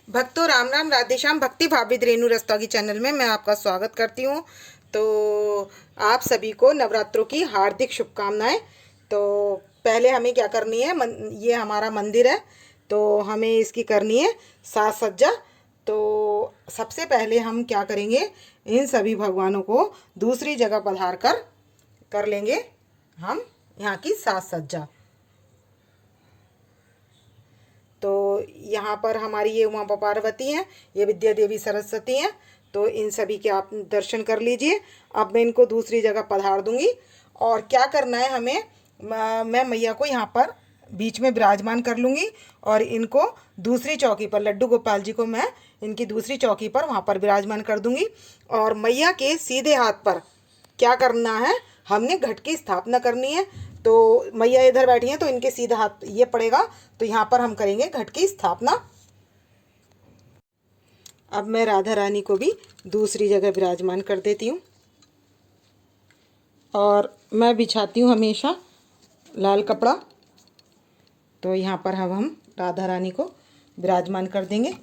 भक्तों राम राम राधे श्याम। भक्ति भावित रेणु रस्तोगी चैनल में मैं आपका स्वागत करती हूँ। तो आप सभी को नवरात्रों की हार्दिक शुभकामनाएं। तो पहले हमें क्या करनी है, ये हमारा मंदिर है तो हमें इसकी करनी है साज सज्जा। तो सबसे पहले हम क्या करेंगे, इन सभी भगवानों को दूसरी जगह पधार कर लेंगे हम यहाँ की साज सज्जा। तो यहाँ पर हमारी ये उमा पार्वती हैं, ये विद्या देवी सरस्वती हैं। तो इन सभी के आप दर्शन कर लीजिए। अब मैं इनको दूसरी जगह पधार दूंगी। और क्या करना है हमें, मैं मैया को यहाँ पर बीच में विराजमान कर लूँगी और इनको दूसरी चौकी पर, लड्डू गोपाल जी को मैं इनकी दूसरी चौकी पर वहाँ पर विराजमान कर दूंगी। और मैया के सीधे हाथ पर क्या करना है, हमने घट की स्थापना करनी है। तो मैया इधर बैठी हैं तो इनके सीधा हाथ ये पड़ेगा, तो यहाँ पर हम करेंगे घट की स्थापना। अब मैं राधा रानी को भी दूसरी जगह विराजमान कर देती हूँ और मैं बिछाती हूँ हमेशा लाल कपड़ा। तो यहाँ पर हम राधा रानी को विराजमान कर देंगे।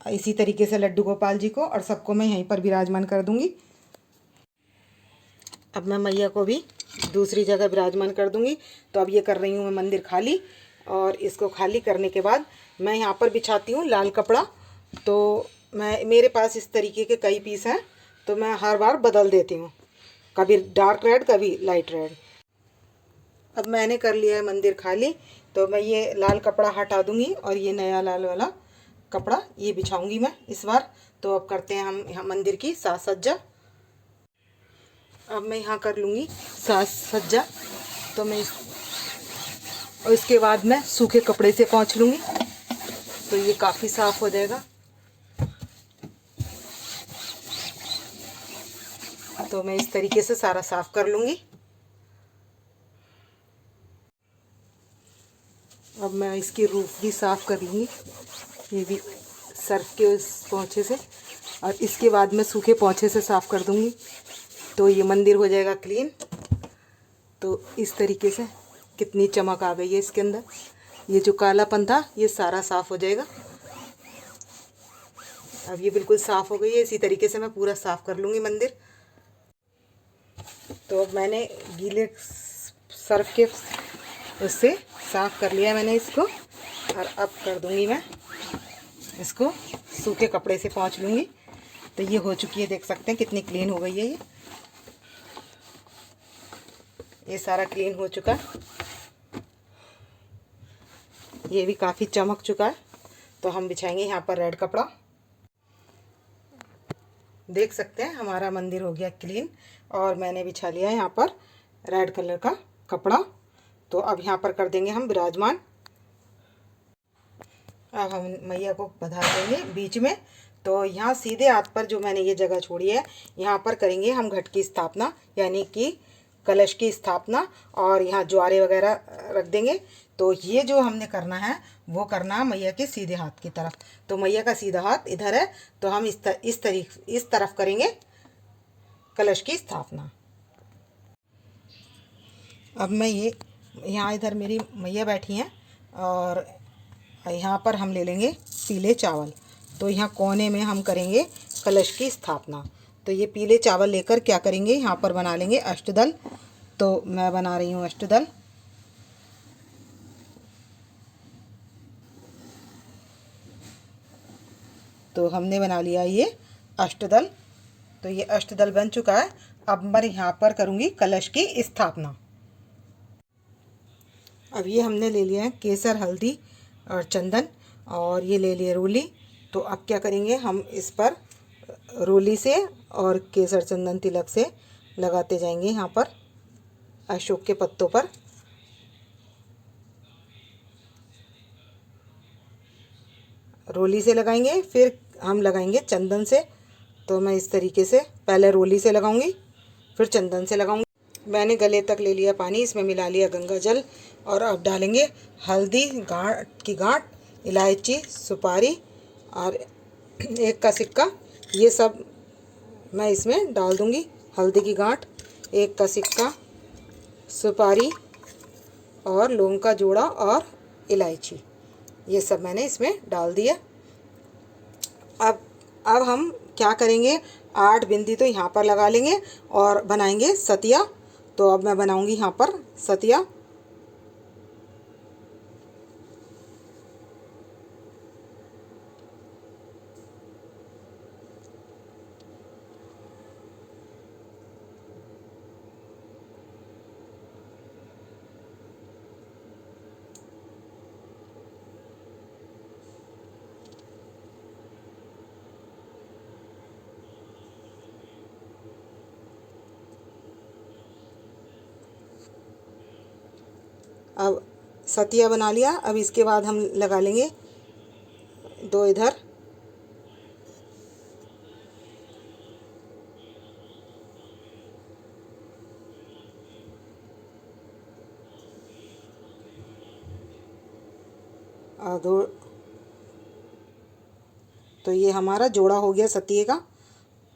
इसी तरीके से लड्डू गोपाल जी को और सबको मैं यहीं पर विराजमान कर दूंगी। अब मैं मैया को भी दूसरी जगह विराजमान कर दूंगी। तो अब ये कर रही हूँ मैं मंदिर खाली, और इसको खाली करने के बाद मैं यहाँ पर बिछाती हूँ लाल कपड़ा। तो मेरे पास इस तरीके के कई पीस हैं, तो मैं हर बार बदल देती हूँ, कभी डार्क रेड कभी लाइट रेड। अब मैंने कर लिया है मंदिर खाली, तो मैं ये लाल कपड़ा हटा दूँगी और ये नया लाल वाला कपड़ा ये बिछाऊँगी मैं इस बार। तो अब करते हैं हम यहाँ मंदिर की साज सज्जा। अब मैं यहाँ कर लूँगी साज सज्जा। तो मैं और इसके बाद मैं सूखे कपड़े से पोंछ लूँगी, तो ये काफ़ी साफ़ हो जाएगा। तो मैं इस तरीके से सारा साफ़ कर लूँगी। अब मैं इसकी रूफ भी साफ़ कर लूँगी, ये भी सर्फ के उस पोंछे से, और इसके बाद मैं सूखे पोंछे से साफ़ कर दूँगी। तो ये मंदिर हो जाएगा क्लीन। तो इस तरीके से कितनी चमक आ गई है इसके अंदर, ये जो कालापन था ये सारा साफ़ हो जाएगा। अब ये बिल्कुल साफ़ हो गई है। इसी तरीके से मैं पूरा साफ़ कर लूँगी मंदिर। तो अब मैंने गीले सर्फ के उससे साफ़ कर लिया मैंने इसको, और अब कर दूँगी मैं इसको सूखे कपड़े से पोंछ लूँगी। तो ये हो चुकी है, देख सकते हैं कितनी क्लीन हो गई है ये सारा क्लीन हो चुका है। ये भी काफ़ी चमक चुका है। तो हम बिछाएंगे यहाँ पर रेड कपड़ा। देख सकते हैं हमारा मंदिर हो गया क्लीन, और मैंने बिछा लिया है यहाँ पर रेड कलर का कपड़ा। तो अब यहाँ पर कर देंगे हम विराजमान। अब हम मैया को पधार देंगे बीच में। तो यहाँ सीधे हाथ पर जो मैंने ये जगह छोड़ी है, यहाँ पर करेंगे हम घट की स्थापना, यानी कि कलश की स्थापना। और यहाँ ज्वारे वगैरह रख देंगे। तो ये जो हमने करना है वो करना है मैया के सीधे हाथ की तरफ। तो मैया का सीधा हाथ इधर है, तो हम इस तरफ करेंगे कलश की स्थापना। अब मैं ये यहाँ इधर मेरी मैया बैठी हैं, और यहाँ पर हम ले लेंगे पीले चावल। तो यहाँ कोने में हम करेंगे कलश की स्थापना। तो ये पीले चावल लेकर क्या करेंगे, यहाँ पर बना लेंगे अष्टदल। तो मैं बना रही हूँ अष्टदल। तो हमने बना लिया ये अष्टदल। तो ये अष्टदल बन चुका है। अब मैं यहाँ पर करूँगी कलश की स्थापना। अब ये हमने ले लिया है केसर, हल्दी और चंदन, और ये ले लिए रोली। तो अब क्या करेंगे, हम इस पर रोली से और केसर चंदन तिलक से लगाते जाएंगे यहाँ पर अशोक के पत्तों पर। रोली से लगाएंगे, फिर हम लगाएंगे चंदन से। तो मैं इस तरीके से पहले रोली से लगाऊंगी, फिर चंदन से लगाऊंगी। मैंने गले तक ले लिया पानी, इसमें मिला लिया गंगा जल, और अब डालेंगे हल्दी की गांठ, इलायची, सुपारी और एक का सिक्का। ये सब मैं इसमें डाल दूंगी। हल्दी की गांठ, एक का सिक्का, सुपारी और लौंग का जोड़ा और इलायची, ये सब मैंने इसमें डाल दिया। अब हम क्या करेंगे, 8 बिंदी तो यहाँ पर लगा लेंगे और बनाएंगे सतिया। तो अब मैं बनाऊंगी यहाँ पर सतिया। अब सतिया बना लिया। अब इसके बाद हम लगा लेंगे 2 इधर। और 2। तो ये हमारा जोड़ा हो गया सतिये का।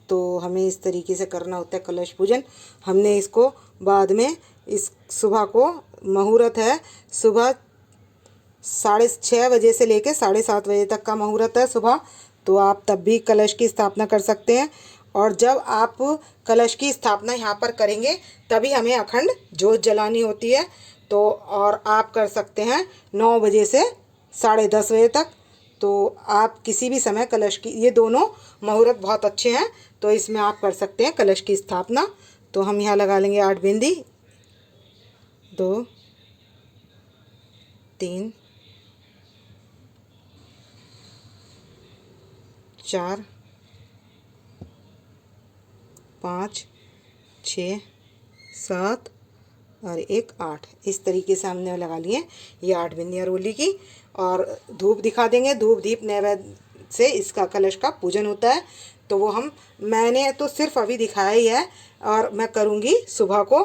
तो हमें इस तरीके से करना होता है कलश पूजन। हमने इसको बाद में इस सुबह को मुहूर्त है, सुबह 6:30 बजे से लेकर 7:30 बजे तक का मुहूर्त है सुबह। तो आप तब भी कलश की स्थापना कर सकते हैं। और जब आप कलश की स्थापना यहाँ पर करेंगे तभी हमें अखंड जोत जलानी होती है। तो और आप कर सकते हैं 9 बजे से 10:30 बजे तक। तो आप किसी भी समय कलश की, ये दोनों मुहूर्त बहुत अच्छे हैं, तो इसमें आप कर सकते हैं कलश की स्थापना। तो हम यहाँ लगा लेंगे 8 बिंदी। 2 3 4 5 6 7 और 1 8। इस तरीके से हमने लगा लिए ये 8 बिंदियाँ रोली की। और धूप दिखा देंगे, धूप दीप नैवेद्य से इसका कलश का पूजन होता है। तो वो मैंने तो सिर्फ अभी दिखाया ही है और मैं करूँगी सुबह को।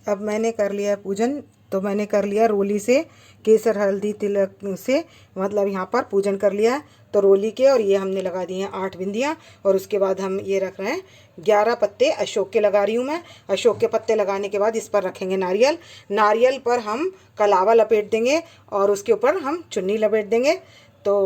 अब मैंने कर लिया पूजन। तो मैंने कर लिया रोली से, केसर हल्दी तिलक से, मतलब यहाँ पर पूजन कर लिया है। तो रोली के और ये हमने लगा दी हैं 8 बिंदियाँ। और उसके बाद हम ये रख रहे हैं 11 पत्ते अशोक के लगा रही हूँ मैं। अशोक के पत्ते लगाने के बाद इस पर रखेंगे नारियल। नारियल पर हम कलावा लपेट देंगे और उसके ऊपर हम चुन्नी लपेट देंगे। तो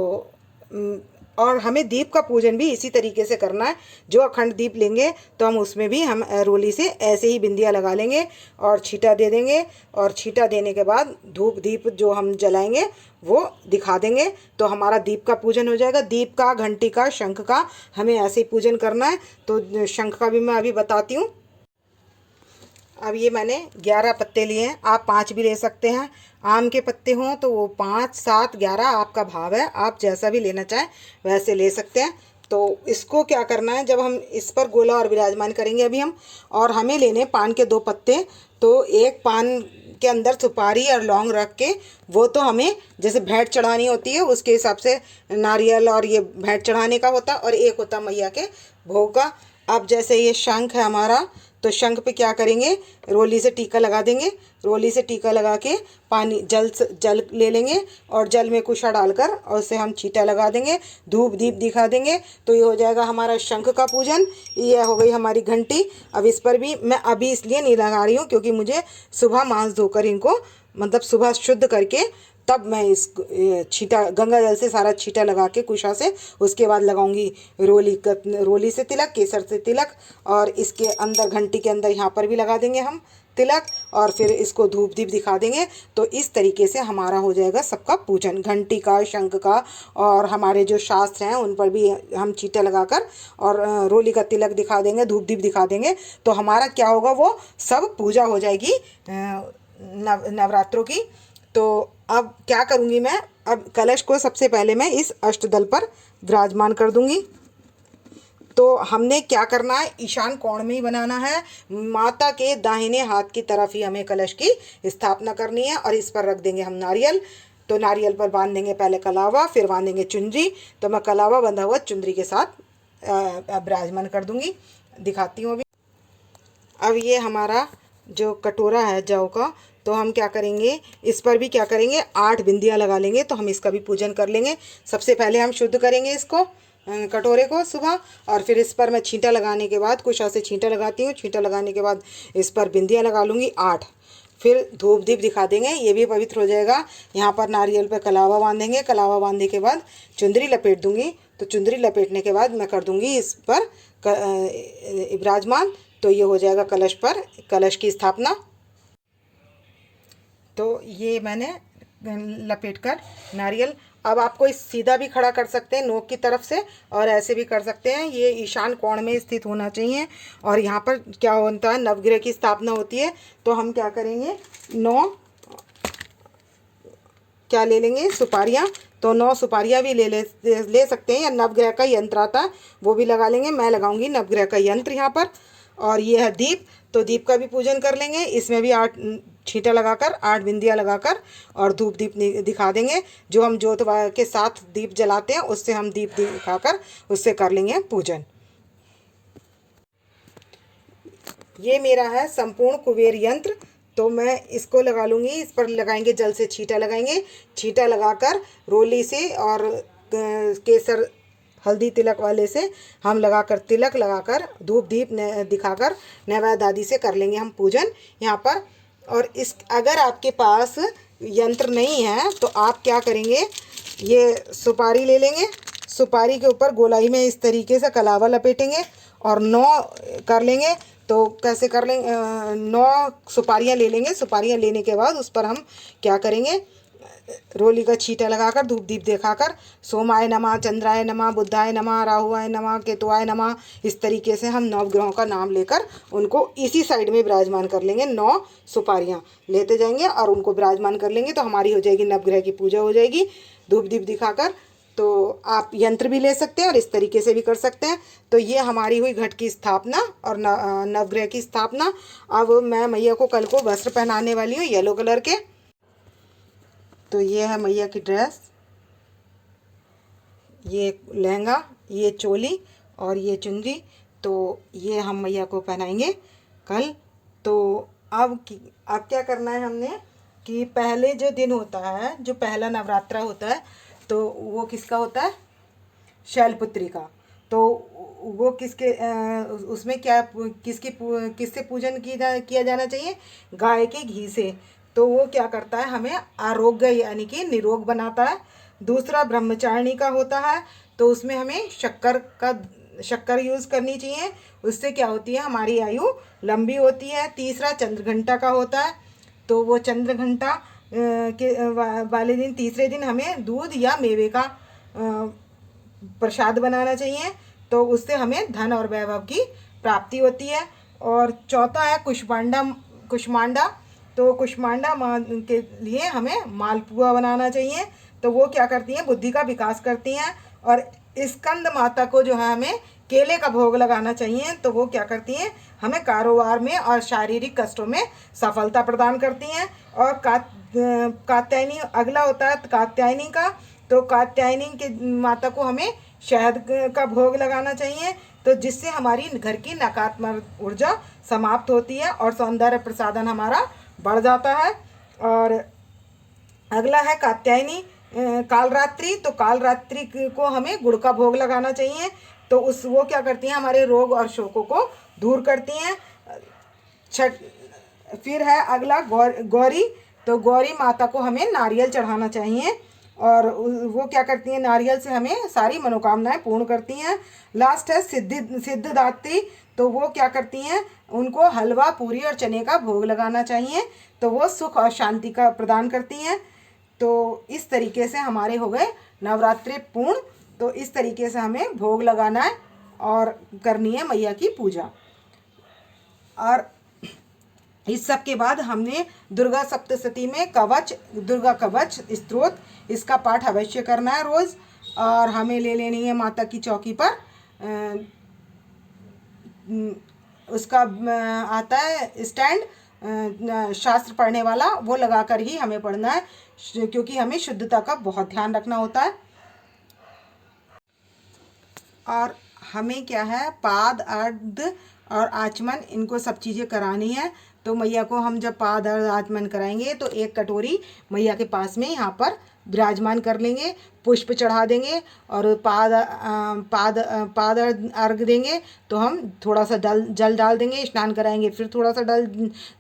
और हमें दीप का पूजन भी इसी तरीके से करना है। जो अखंड दीप लेंगे तो हम उसमें भी हम रोली से ऐसे ही बिंदियाँ लगा लेंगे और छींटा दे देंगे। और छींटा देने के बाद धूप दीप जो हम जलाएंगे वो दिखा देंगे। तो हमारा दीप का पूजन हो जाएगा। दीप का, घंटी का, शंख का हमें ऐसे ही पूजन करना है। तो शंख का भी मैं अभी बताती हूँ। अब ये मैंने 11 पत्ते लिए हैं, आप 5 भी ले सकते हैं। आम के पत्ते हों तो वो 5 7 11 आपका भाव है, आप जैसा भी लेना चाहें वैसे ले सकते हैं। तो इसको क्या करना है, जब हम इस पर गोला और विराजमान करेंगे अभी हम, और हमें लेने पान के 2 पत्ते। तो एक पान के अंदर सुपारी और लौंग रख के, वो तो हमें जैसे भेंट चढ़ानी होती है उसके हिसाब से नारियल और ये भेंट चढ़ाने का होता, और एक होता मैया के भोग का। अब जैसे ये शंख है हमारा, तो शंख पे क्या करेंगे, रोली से टीका लगा देंगे। रोली से टीका लगा के पानी जल ले लेंगे और जल में कुशा डालकर और उसे हम छींटा लगा देंगे, धूप दीप दिखा देंगे। तो ये हो जाएगा हमारा शंख का पूजन। ये हो गई हमारी घंटी। अब इस पर भी मैं अभी इसलिए नहीं लगा रही हूँ क्योंकि मुझे सुबह मांस धोकर इनको, मतलब सुबह शुद्ध करके तब मैं इस छींटा गंगा जल से सारा छींटा लगा के कुशा से, उसके बाद लगाऊंगी रोली से तिलक, केसर से तिलक, और इसके अंदर घंटी के अंदर यहाँ पर भी लगा देंगे हम तिलक, और फिर इसको धूप दीप दिखा देंगे। तो इस तरीके से हमारा हो जाएगा सबका पूजन, घंटी का, शंख का, और हमारे जो शास्त्र हैं उन पर भी हम छींटा लगाकर और रोली का तिलक दिखा देंगे, धूप दीप दिखा देंगे। तो हमारा क्या होगा, वो सब पूजा हो जाएगी नवरात्रों की। तो अब क्या करूँगी मैं, अब कलश को सबसे पहले मैं इस अष्टदल पर विराजमान कर दूँगी। तो हमने क्या करना है, ईशान कोण में ही बनाना है। माता के दाहिने हाथ की तरफ ही हमें कलश की स्थापना करनी है। और इस पर रख देंगे हम नारियल। तो नारियल पर बांध देंगे पहले कलावा, फिर बांधेंगे चुनरी। तो मैं कलावा बंधा हुआ चुनरी के साथ विराजमान कर दूँगी, दिखाती हूँ अभी। अब ये हमारा जो कटोरा है जौ का, तो हम क्या करेंगे, इस पर भी क्या करेंगे, 8 बिंदियाँ लगा लेंगे। तो हम इसका भी पूजन कर लेंगे। सबसे पहले हम शुद्ध करेंगे इसको, कटोरे को सुबह, और फिर इस पर मैं छींटा लगाने के बाद, कुछ ऐसे छींटा लगाती हूँ, छींटा लगाने के बाद इस पर बिंदियाँ लगा लूँगी 8। फिर धूप दीप दिखा देंगे, ये भी पवित्र हो जाएगा। यहाँ पर नारियल पे कलावा बांधेंगे, कलावा बांधने के बाद चुंदरी लपेट दूंगी। तो चुंदरी लपेटने के बाद मैं कर दूंगी इस पर विराजमान। तो ये हो जाएगा कलश पर कलश की स्थापना। तो ये मैंने लपेट कर नारियल, अब आपको इस सीधा भी खड़ा कर सकते हैं नोक की तरफ से, और ऐसे भी कर सकते हैं। ये ईशान कोण में स्थित होना चाहिए। और यहाँ पर क्या होता है, नवग्रह की स्थापना होती है। तो हम क्या करेंगे, 9 क्या ले लेंगे, सुपारियाँ। तो 9 सुपारियाँ भी ले सकते हैं, या नवग्रह का यंत्र आता है वो भी लगा लेंगे। मैं लगाऊंगी नवग्रह का यंत्र यहाँ पर। और ये है दीप, तो दीप का भी पूजन कर लेंगे। इसमें भी 8 छींटा लगाकर, 8 बिंदियाँ लगाकर और धूप दीप दिखा देंगे। जो हम जोत के साथ दीप जलाते हैं उससे हम दीप दिखाकर उससे कर लेंगे पूजन। ये मेरा है संपूर्ण कुबेर यंत्र। तो मैं इसको लगा लूँगी, इस पर लगाएंगे जल से छींटा लगाएंगे। छींटा लगाकर रोली से और केसर हल्दी तिलक वाले से हम लगाकर, तिलक लगाकर धूप दीप दिखाकर नैवेद्य आदि से कर लेंगे हम पूजन यहाँ पर। और इस अगर आपके पास यंत्र नहीं है तो आप क्या करेंगे, ये सुपारी ले लेंगे। सुपारी के ऊपर गोलाई में इस तरीके से कलावा लपेटेंगे और 9 कर लेंगे। तो कैसे कर लेंगे, 9 सुपारियाँ ले लेंगे। सुपारियाँ लेने के बाद उस पर हम क्या करेंगे, रोली का छींटा लगाकर धूप दीप दिखाकर सोमाय नमः, चंद्राय नमः, बुद्धाय नमः, राहुआय नमः, केतुआय नमः, इस तरीके से हम 9 ग्रहों का नाम लेकर उनको इसी साइड में विराजमान कर लेंगे। 9 सुपारियाँ लेते जाएंगे और उनको विराजमान कर लेंगे। तो हमारी हो जाएगी नवग्रह की पूजा हो जाएगी धूप दीप दिखाकर। तो आप यंत्र भी ले सकते हैं और इस तरीके से भी कर सकते हैं। तो ये हमारी हुई घट की स्थापना और नवग्रह की स्थापना। अब मैं मैया को कल को वस्त्र पहनाने वाली हूँ येलो कलर के। तो ये है मैया की ड्रेस, ये लहंगा, ये चोली और ये चुनरी। तो ये हम मैया को पहनाएंगे कल। तो अब क्या करना है हमने कि पहले जो दिन होता है, जो पहला नवरात्रा होता है, तो वो किसका होता है, शैलपुत्री का। तो वो किसके उसमें क्या किससे पूजन किया जाना चाहिए, गाय के घी से। तो वो क्या करता है, हमें आरोग्य यानी कि निरोग बनाता है। दूसरा ब्रह्मचारिणी का होता है, तो उसमें हमें शक्कर यूज़ करनी चाहिए। उससे क्या होती है, हमारी आयु लंबी होती है। तीसरा चंद्रघंटा का होता है, तो वो चंद्रघंटा के वाले दिन, तीसरे दिन हमें दूध या मेवे का प्रसाद बनाना चाहिए। तो उससे हमें धन और वैभव की प्राप्ति होती है। और चौथा है कुष्मांडा। तो कुष्मांडा माँ के लिए हमें मालपुआ बनाना चाहिए। तो वो क्या करती हैं, बुद्धि का विकास करती हैं। और स्कंद माता को जो है हमें केले का भोग लगाना चाहिए। तो वो क्या करती हैं, हमें कारोबार में और शारीरिक कष्टों में सफलता प्रदान करती हैं। और कात्यायनी अगला होता है कात्यायनी का। तो कात्यायनी के माता को हमें शहद का भोग लगाना चाहिए। तो जिससे हमारी घर की नकारात्मक ऊर्जा समाप्त होती है और सौंदर्य प्रसाधन हमारा बढ़ जाता है। और अगला है कात्यायनी कालरात्रि। तो कालरात्रि को हमें गुड़ का भोग लगाना चाहिए। तो वो क्या करती हैं, हमारे रोग और शोकों को दूर करती हैं। फिर है अगला गौरी। तो गौरी माता को हमें नारियल चढ़ाना चाहिए। और वो क्या करती हैं, नारियल से हमें सारी मनोकामनाएं पूर्ण करती हैं। लास्ट है सिद्धिदात्री। तो वो क्या करती हैं, उनको हलवा पूरी और चने का भोग लगाना चाहिए। तो वो सुख और शांति का प्रदान करती हैं। तो इस तरीके से हमारे हो गए नवरात्रि पूर्ण। तो इस तरीके से हमें भोग लगाना है और करनी है मैया की पूजा। और इस सब के बाद हमने दुर्गा सप्तशती में दुर्गा कवच स्तोत्र, इसका पाठ अवश्य करना है रोज़। और हमें ले लेनी है माता की चौकी पर उसका आता है स्टैंड शास्त्र पढ़ने वाला, वो लगाकर ही हमें पढ़ना है, क्योंकि हमें शुद्धता का बहुत ध्यान रखना होता है। और हमें क्या है, पाद अर्ध और आचमन, इनको सब चीज़ें करानी है। तो मैया को हम जब पाद अर्ध आचमन कराएंगे तो एक कटोरी मैया के पास में यहाँ पर विराजमान कर लेंगे, पुष्प चढ़ा देंगे और पाद अर्घ देंगे। तो हम थोड़ा सा जल डाल देंगे, स्नान कराएंगे, फिर थोड़ा सा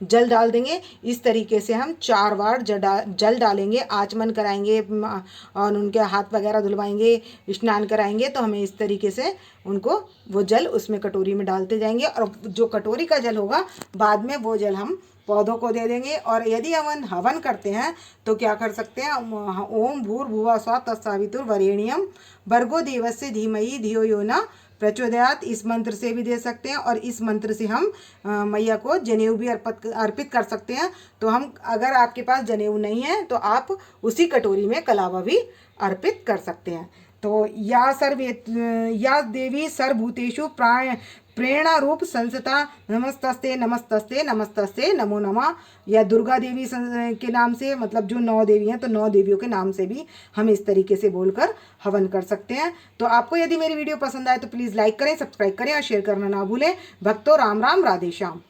जल डाल देंगे। इस तरीके से हम 4 बार जल डालेंगे, आचमन कराएंगे और उनके हाथ वगैरह धुलवाएंगे, स्नान कराएंगे। तो हमें इस तरीके से उनको वो जल उसमें कटोरी में डालते जाएंगे और जो कटोरी का जल होगा बाद में वो जल हम पौधों को दे देंगे। और यदि हम हवन करते हैं तो क्या कर सकते हैं, ओम भूर्भुवः स्वः तत्सवितुर्वरेण्यं भर्गो देवस्य धीमहि धियो यो न प्रचोदयात्, इस मंत्र से भी दे सकते हैं। और इस मंत्र से हम मैया को जनेऊ भी अर्पित कर सकते हैं। तो हम, अगर आपके पास जनेऊ नहीं है तो आप उसी कटोरी में कलावा भी अर्पित कर सकते हैं। तो या देवी सर्वभूतेषु प्रेरणा रूप संस्था नमस्तस्ते नमस्तस्ते नमस्तस्ते नमो नमः, या दुर्गा देवी के नाम से, मतलब जो 9 देवी हैं तो 9 देवियों के नाम से भी हम इस तरीके से बोलकर हवन कर सकते हैं। तो आपको यदि मेरी वीडियो पसंद आए तो प्लीज़ लाइक करें, सब्सक्राइब करें और शेयर करना ना भूलें। भक्तों राम राम, राधे श्याम।